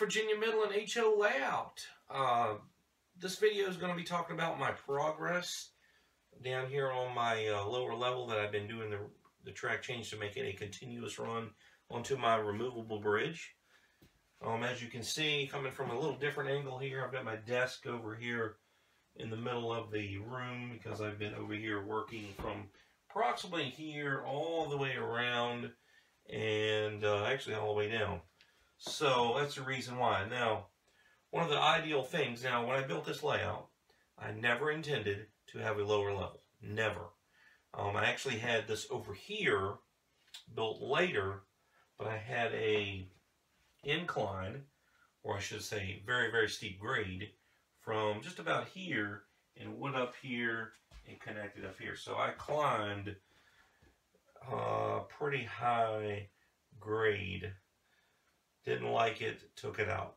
Virginia Midland HO layout. This video is going to be talking about my progress down here on my lower level that I've been doing the track change to make it a continuous run onto my removable bridge. As you can see, coming from a little different angle here, I've got my desk over here in the middle of the room because I've been over here working from approximately here all the way around and actually all the way down. So that's the reason why. Now, one of the ideal things, now when I built this layout, I never intended to have a lower level. Never. I actually had this over here built later, but I had a incline, or I should say very, very steep grade, from just about here and went up here and connected up here. So I climbed pretty high grade. Didn't like it, took it out.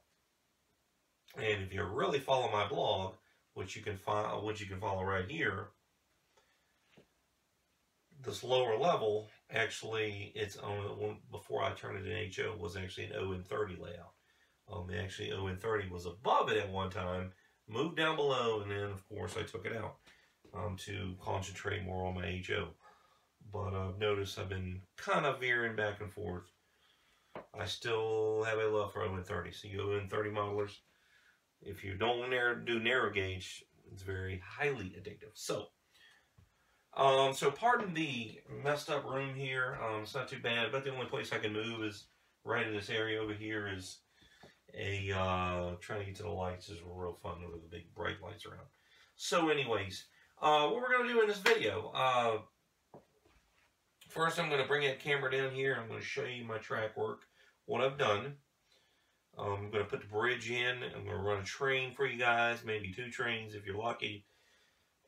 And if you really follow my blog, which you can follow right here, this lower level, actually, it's on, before I turned it in HO, was actually an ON30 layout. Actually, ON30 was above it at one time, moved down below, and then, of course, I took it out to concentrate more on my HO. But I've noticed I've been kind of veering back and forth. I still have a love for ON30. So you ON30 modelers, if you don't do narrow gauge, it's very highly addictive. So pardon the messed up room here. It's not too bad, but the only place I can move is right in this area over here. Is a trying to get to the lights is real fun with the big bright lights around. So anyways, what we're going to do in this video, first I'm going to bring that camera down here. I'm going to show you my track work, what I've done. I'm going to put the bridge in. I'm going to run a train for you guys, maybe 2 trains if you're lucky.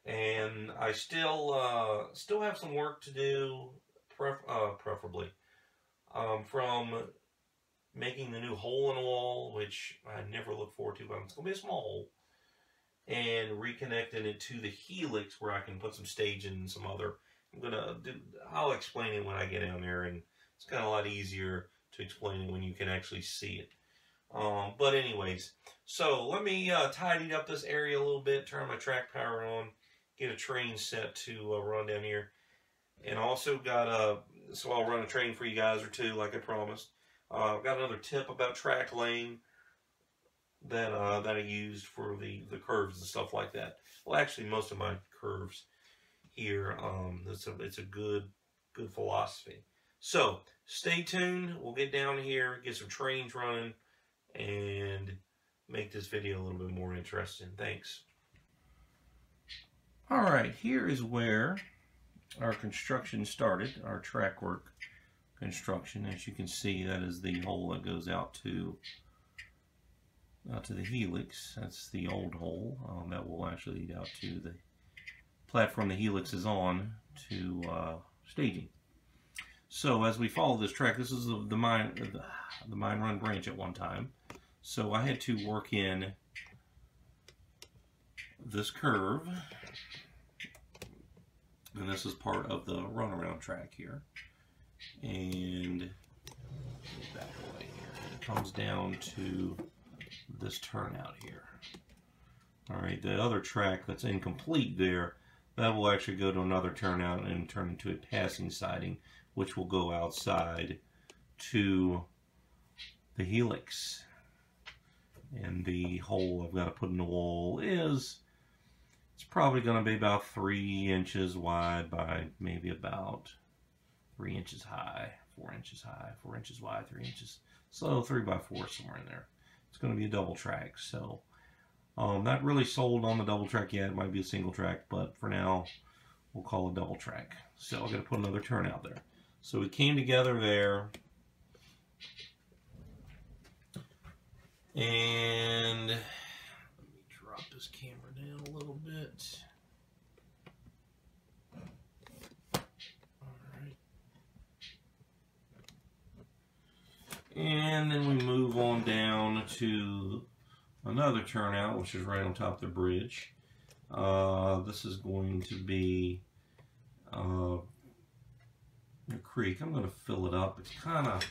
And I still have some work to do, preferably, from making the new hole in the wall, which I never look forward to, but it's going to be a small hole, and reconnecting it to the helix where I can put some staging and some other. I'll explain it when I get down there, and it's kind of a lot easier to explain it when you can actually see it. But anyways, so let me tidy up this area a little bit, turn my track power on, get a train set to run down here, and also got so I'll run a train for you guys or 2 like I promised. I've got another tip about track laying that I used for the curves and stuff like that. Well, actually, most of my curves here, it's a good philosophy. So stay tuned. We'll get down here, get some trains running, and make this video a little bit more interesting. Thanks. All right, here is where our construction started, our track work construction. As you can see, that is the hole that goes out to the helix. That's the old hole that will actually lead out to the platform the helix is on to staging. So as we follow this track, this is the mine run branch at one time. So I had to work in this curve, and this is part of the runaround track here. And back away here. It comes down to this turnout here. Alright, the other track that's incomplete there, that will actually go to another turnout and turn into a passing siding, which will go outside to the helix. And the hole I've got to put in the wall it's probably going to be about 3 inches wide by maybe about 3 inches high, 4 inches high, 4 inches wide, 3 inches. So 3 by 4 somewhere in there. It's going to be a double track. So not really sold on the double track yet. It might be a single track, but for now we'll call it double track. So I'm going to put another turnout there. So we came together there, and let me drop this camera down a little bit. And then we move on down to another turnout, which is right on top of the bridge. This is going to be a creek. I'm going to fill it up. It's kind of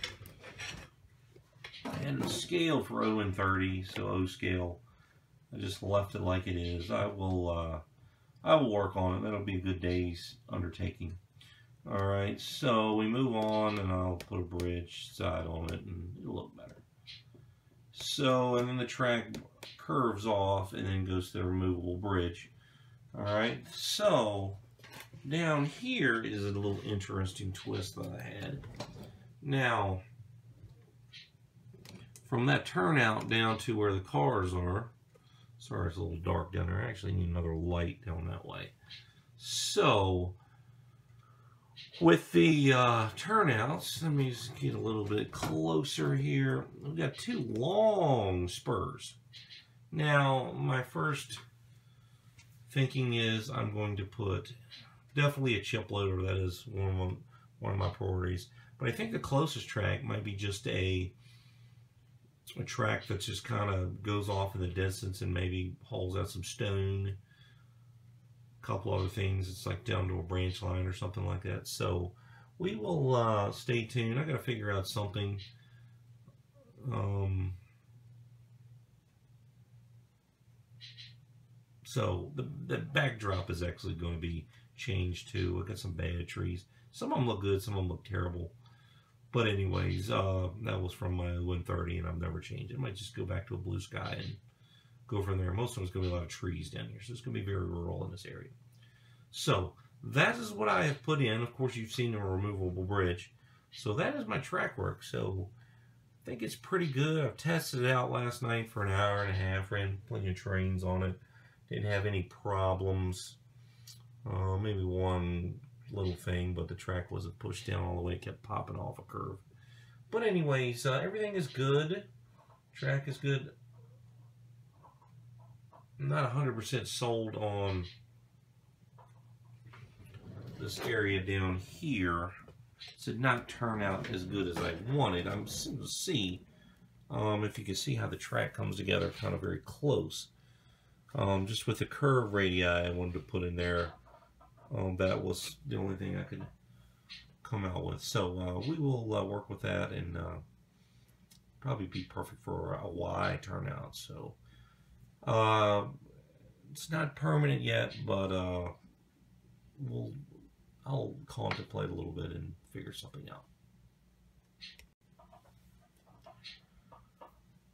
And the scale for 0 and 30, so O scale, I just left it like it is. I will work on it. That'll be a good day's undertaking. All right, so we move on, and I'll put a bridge side on it, and it'll look better. So, and then the track curves off, and then goes to the removable bridge. All right, so down here is a little interesting twist that I had. Now, from that turnout down to where the cars are, sorry it's a little dark down there, I actually need another light down that way. So, with the turnouts, let me just get a little bit closer here. We've got two long spurs. Now, my first thinking is I'm going to put definitely a chip loader. That is one of my priorities. But I think the closest track might be just a track that just kind of goes off in the distance and maybe hauls out some stone, a couple other things. It's like down to a branch line or something like that. So we will stay tuned. I got to figure out something. So the backdrop is actually going to be changed too. I've got some bad trees. Some of them look good, some of them look terrible. But anyways, that was from my 130, and I've never changed it. I might just go back to a blue sky and go from there. Most of it's going to be a lot of trees down here, so it's going to be very rural in this area. So that is what I have put in. Of course, you've seen a removable bridge. So that is my track work. So I think it's pretty good. I've tested it out last night for an hour and a half. Ran plenty of trains on it. Didn't have any problems. Maybe one little thing, but the track wasn't pushed down all the way. It kept popping off a curve. But anyways, everything is good. Track is good. I'm not 100% sold on this area down here. It did not turn out as good as I wanted. I'm going to see if you can see how the track comes together kind of very close. Just with the curve radii I wanted to put in there. That was the only thing I could come out with. So we will work with that and probably be perfect for a Y turnout. So it's not permanent yet, but I'll contemplate a little bit and figure something out.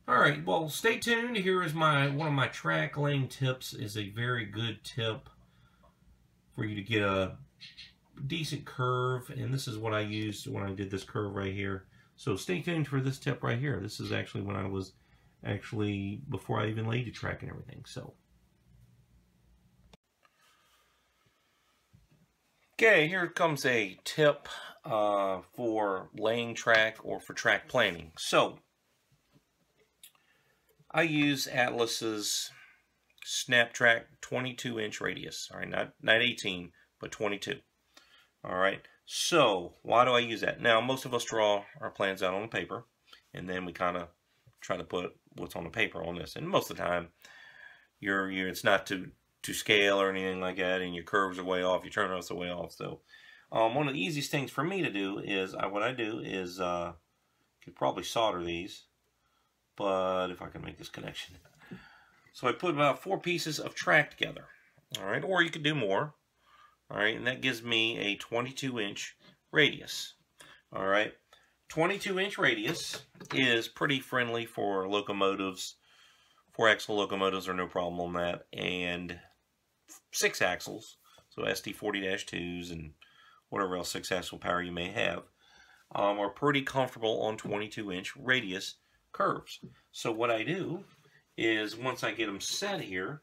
All right, well, stay tuned. Here is one of my track laying tips. Is a very good tip for you to get a decent curve, and this is what I used when I did this curve right here. So stay tuned for this tip right here. This is actually when I was before I even laid the track and everything. So okay, here comes a tip for laying track or for track planning. So I use Atlas's SnapTrack 22-inch radius. All right, not 18, but 22. All right, so why do I use that? Now, most of us draw our plans out on the paper, and then we kind of try to put what's on the paper on this. And most of the time, it's not to scale or anything like that, and your curves are way off, your turnouts are way off. So one of the easiest things for me to do is, what I do is, could probably solder these, but if I can make this connection. So I put about 4 pieces of track together, all right, or you could do more, all right, and that gives me a 22-inch radius, all right. 22-inch radius is pretty friendly for locomotives. 4-axle locomotives are no problem on that, and 6 axles, so ST40-2s and whatever else 6-axle power you may have, are pretty comfortable on 22-inch radius curves. So what I do is, once I get them set here,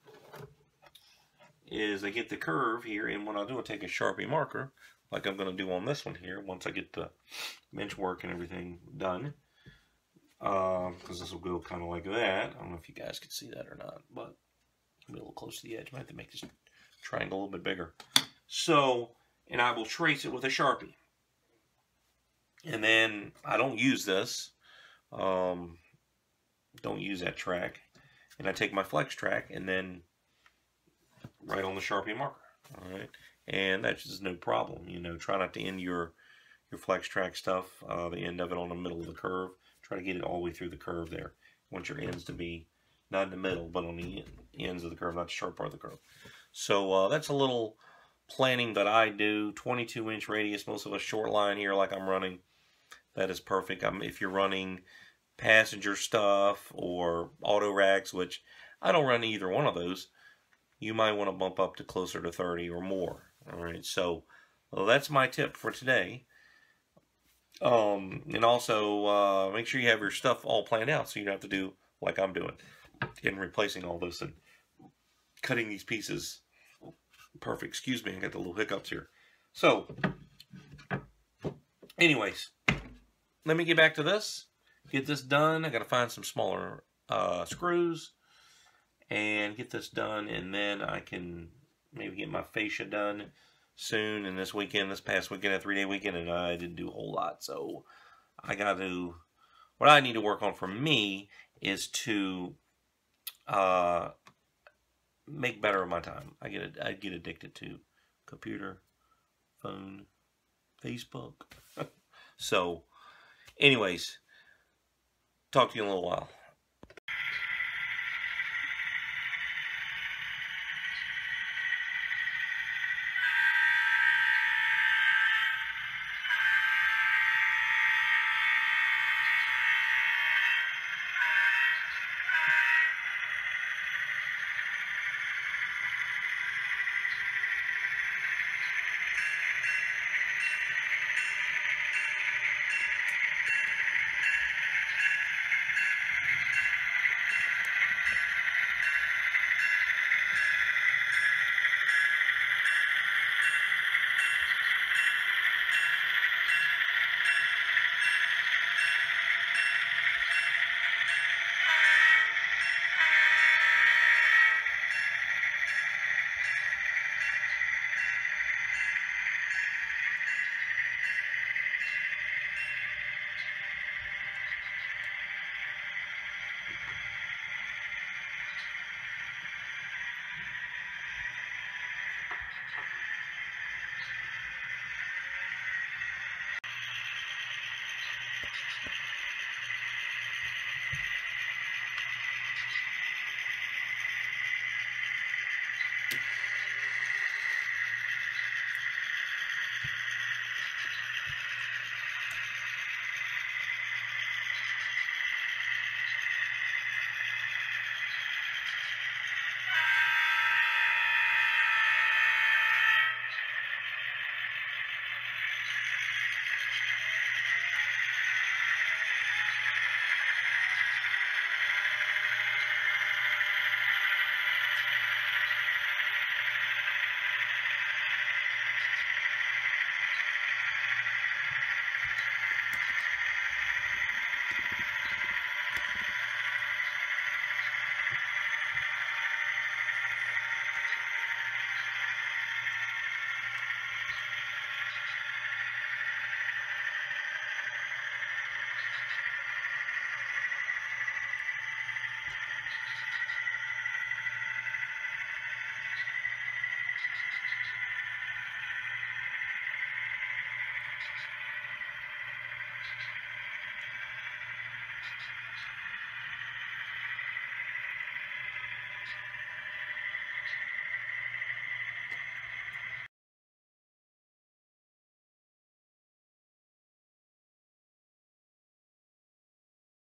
is I get the curve here, and what I'll do, I'll take a Sharpie marker, like I'm going to do on this one here, once I get the bench work and everything done, because this will go kind of like that. I don't know if you guys can see that or not, but I'll be a little close to the edge. I might have to make this triangle a little bit bigger. So, and I will trace it with a Sharpie. And then, I don't use this, don't use that track, and I take my flex track and then write on the Sharpie marker, all right, and that's just no problem. You know, try not to end your flex track stuff, the end of it on the middle of the curve. Try to get it all the way through the curve there. You want your ends to be not in the middle, but on the ends of the curve, not the sharp part of the curve. So that's a little planning that I do. 22-inch radius, most of a short line here like I'm running. That is perfect. If you're running passenger stuff or auto racks, which I don't run either one of those, you might want to bump up to closer to 30 or more. All right, so that's my tip for today. And also make sure you have your stuff all planned out so you don't have to do like I'm doing and replacing all this and cutting these pieces. Perfect. Excuse me, I got the little hiccups here. So, anyways, let me get back to this. Get this done. I got to find some smaller screws and get this done, and then I can maybe get my fascia done soon. And this past weekend, a 3-day weekend, and I didn't do a whole lot. So I got to, what I need to work on for me is to make better of my time. I get addicted to computer, phone, Facebook. So, anyways, talk to you in a little while.